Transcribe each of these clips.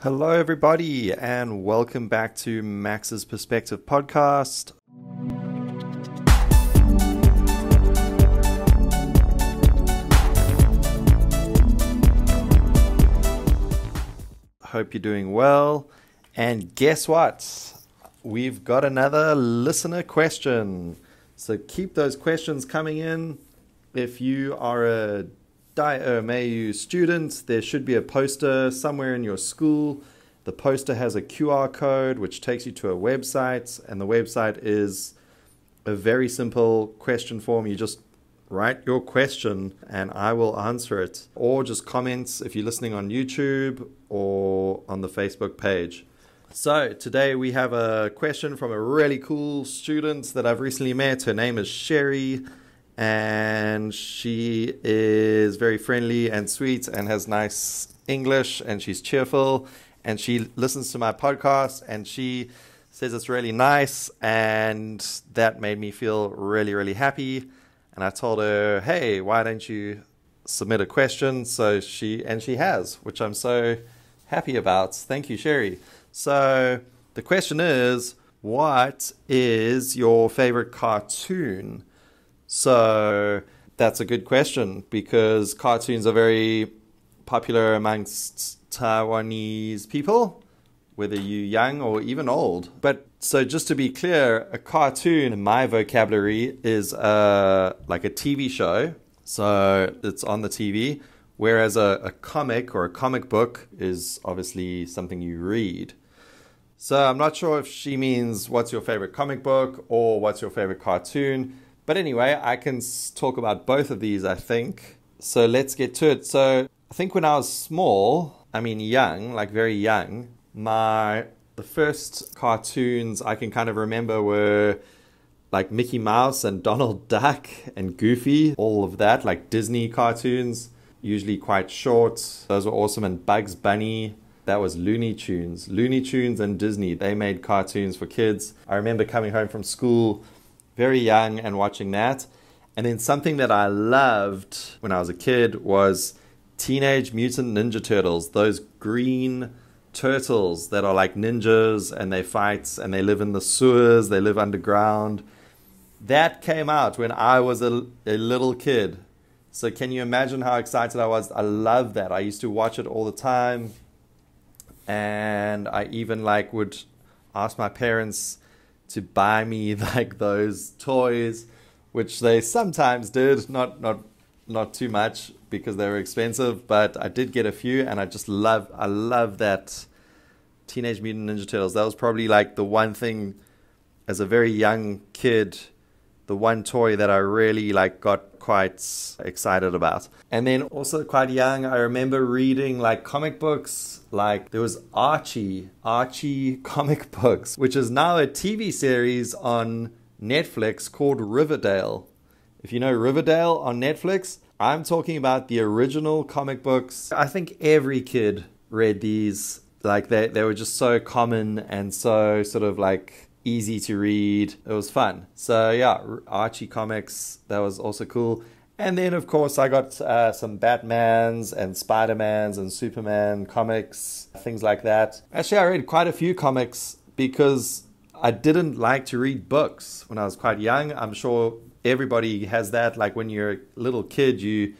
Hello, everybody, and welcome back to Max's Perspective podcast. Hope you're doing well. And guess what? We've got another listener question. So keep those questions coming in. If you are a MAU student, there should be a poster somewhere in your school. The poster has a QR code which takes you to a website, and the website is a very simple question form. You just write your question and I will answer it, or just comments if you're listening on YouTube or on the Facebook page. So today we have a question from a really cool student that I've recently met. Her name is Sherry. And she is very friendly and sweet and has nice English, and she's cheerful, and she listens to my podcast and she says it's really nice, and that made me feel really, really happy. And I told her, hey, why don't you submit a question? So she has, which I'm so happy about. Thank you, Sherry. So the question is, what is your favorite cartoon? So that's a good question, because cartoons are very popular amongst Taiwanese people, whether you're young or even old. But so just to be clear, a cartoon in my vocabulary is like a TV show. So it's on the TV, whereas a comic or a comic book is obviously something you read. So I'm not sure if she means what's your favorite comic book or what's your favorite cartoon. But anyway, I can talk about both of these, I think. So let's get to it. So I think when I was small, young, like very young, the first cartoons I can kind of remember were like Mickey Mouse and Donald Duck and Goofy, all of that, like Disney cartoons, usually quite short. Those were awesome. And Bugs Bunny, that was Looney Tunes. Looney Tunes and Disney, they made cartoons for kids. I remember coming home from school very young and watching that. And then something that I loved when I was a kid was Teenage Mutant Ninja Turtles, those green turtles that are like ninjas, and they fight and they live in the sewers, they live underground. That came out when I was a little kid. So can you imagine how excited I was? I love that. I used to watch it all the time. And I even would ask my parents to buy me those toys, which they sometimes did, not too much because they were expensive, but I did get a few, and I love that Teenage Mutant Ninja Turtles. That was probably the one thing as a very young kid, the one toy that I really got quite excited about. And then also quite young, I remember reading comic books. There was Archie comic books, which is now a TV series on Netflix called Riverdale. If you know Riverdale on Netflix, I'm talking about the original comic books. I think every kid read these. They were just so common and so sort of easy to read. It was fun. So yeah, Archie comics, that was also cool. And then of course I got some Batmans and Spider-Mans and Superman comics, things like that. Actually, I read quite a few comics because I didn't like to read books when I was quite young. I'm sure everybody has that. When you're a little kid, you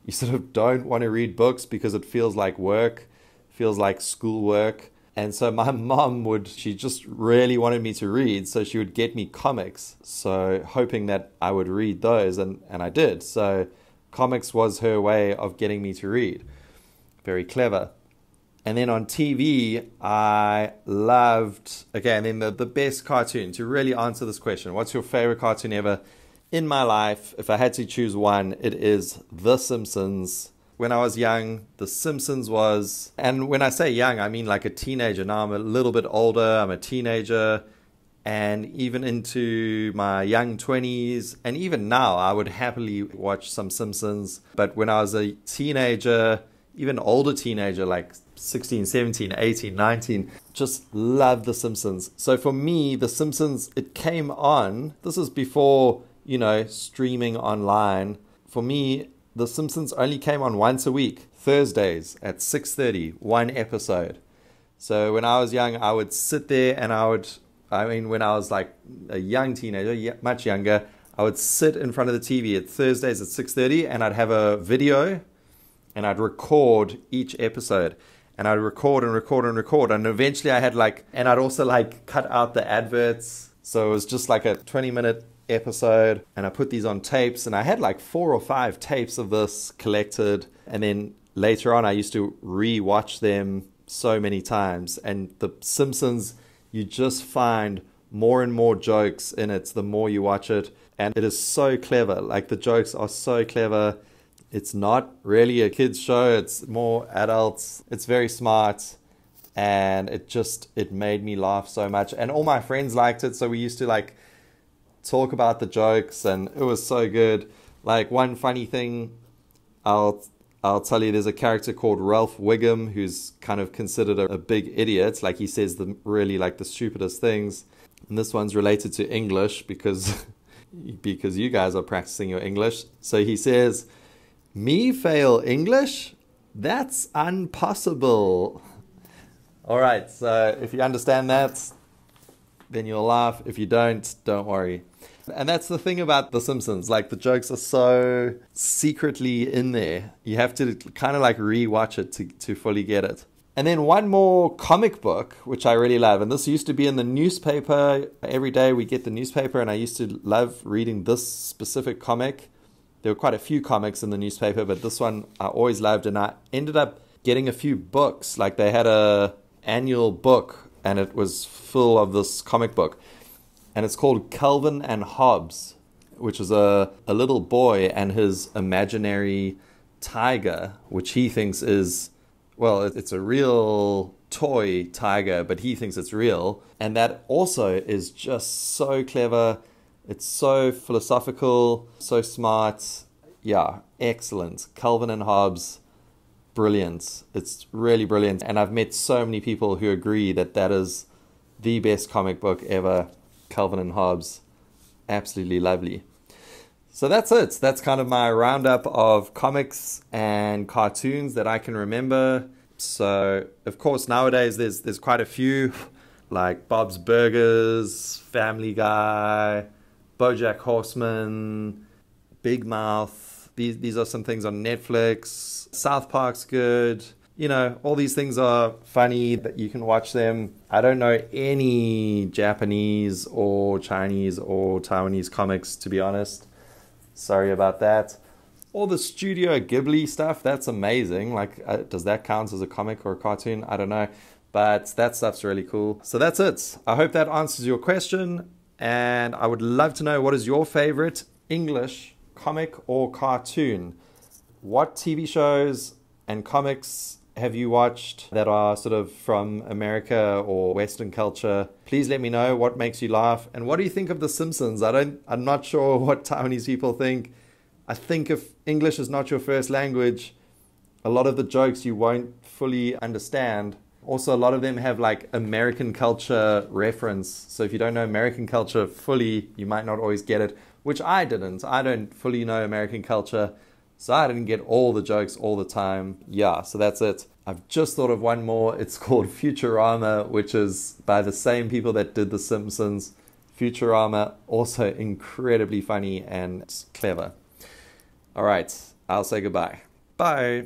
sort of don't want to read books because it feels like work, feels like schoolwork. And so my mom she just really wanted me to read, so she would get me comics, so hoping that I would read those, and I did. So comics was her way of getting me to read. Very clever. And then on TV, I loved, and then the best cartoon, to really answer this question, what's your favorite cartoon ever? In my life, if I had to choose one, it is The Simpsons. When I was young, The Simpsons was, and when I say young, I mean a teenager. Now I'm a little bit older, I'm a teenager, and even into my young 20s, and even now I would happily watch some Simpsons. But when I was a teenager, even older teenager, 16, 17, 18, 19, just loved The Simpsons. So for me, The Simpsons, it came on, this is before, streaming online. For me, The Simpsons only came on once a week, Thursdays at 6:30, one episode. So when I was young, I would sit there and when I was like a young teenager, much younger, I would sit in front of the TV at Thursdays at 6:30 and I'd have a video and I'd record each episode. And I'd record and record and record. And eventually I had and I'd also cut out the adverts. So it was just like a 20-minute episode. And I put these on tapes. And I had 4 or 5 tapes of this collected. And then later on, I used to re-watch them so many times. And The Simpsons, you just find more and more jokes in it the more you watch it. And it is so clever. The jokes are so clever. It's not really a kid's show. It's more adults. It's very smart. And it made me laugh so much. And all my friends liked it. So we used to talk about the jokes and it was so good. One funny thing, I'll tell you, there's a character called Ralph Wiggum who's kind of considered a big idiot. He says the stupidest things. And this one's related to English because you guys are practicing your English. So he says, "Me fail English? That's impossible." All right, so if you understand that, then you'll laugh. If you don't worry. And that's the thing about The Simpsons. The jokes are so secretly in there. You have to kind of re-watch it to fully get it. And then one more comic book, which I really love. And this used to be in the newspaper. Every day we get the newspaper, and I used to love reading this specific comic. There were quite a few comics in the newspaper, but this one I always loved. And I ended up getting a few books. They had a annual book, and it was full of this comic book. And it's called Calvin and Hobbes, which is a little boy and his imaginary tiger, which he thinks is, well, it's a real toy tiger, but he thinks it's real. And that also is just so clever. It's so philosophical, so smart. Yeah, excellent. Calvin and Hobbes, brilliant. It's really brilliant. And I've met so many people who agree that is the best comic book ever. Calvin and Hobbes, absolutely lovely. So that's it. That's kind of my roundup of comics and cartoons that I can remember. So, of course, nowadays there's quite a few, like Bob's Burgers, Family Guy, BoJack Horseman, Big Mouth. These are some things on Netflix. South Park's good. All these things are funny that you can watch them. I don't know any Japanese or Chinese or Taiwanese comics, to be honest. Sorry about that. All the Studio Ghibli stuff, that's amazing. Does that count as a comic or a cartoon? I don't know. But that stuff's really cool. So that's it. I hope that answers your question. And I would love to know, what is your favorite English comic or cartoon? What TV shows and comics have you watched that are sort of from America or Western culture? Please let me know what makes you laugh. And what do you think of The Simpsons? I'm not sure what Taiwanese people think. I think if English is not your first language, a lot of the jokes you won't fully understand. Also, a lot of them have American culture reference. So if you don't know American culture fully, you might not always get it, which I didn't. I don't fully know American culture. So I didn't get all the jokes all the time. Yeah, so that's it. I've just thought of one more. It's called Futurama, which is by the same people that did The Simpsons. Futurama, also incredibly funny and clever. All right, I'll say goodbye. Bye.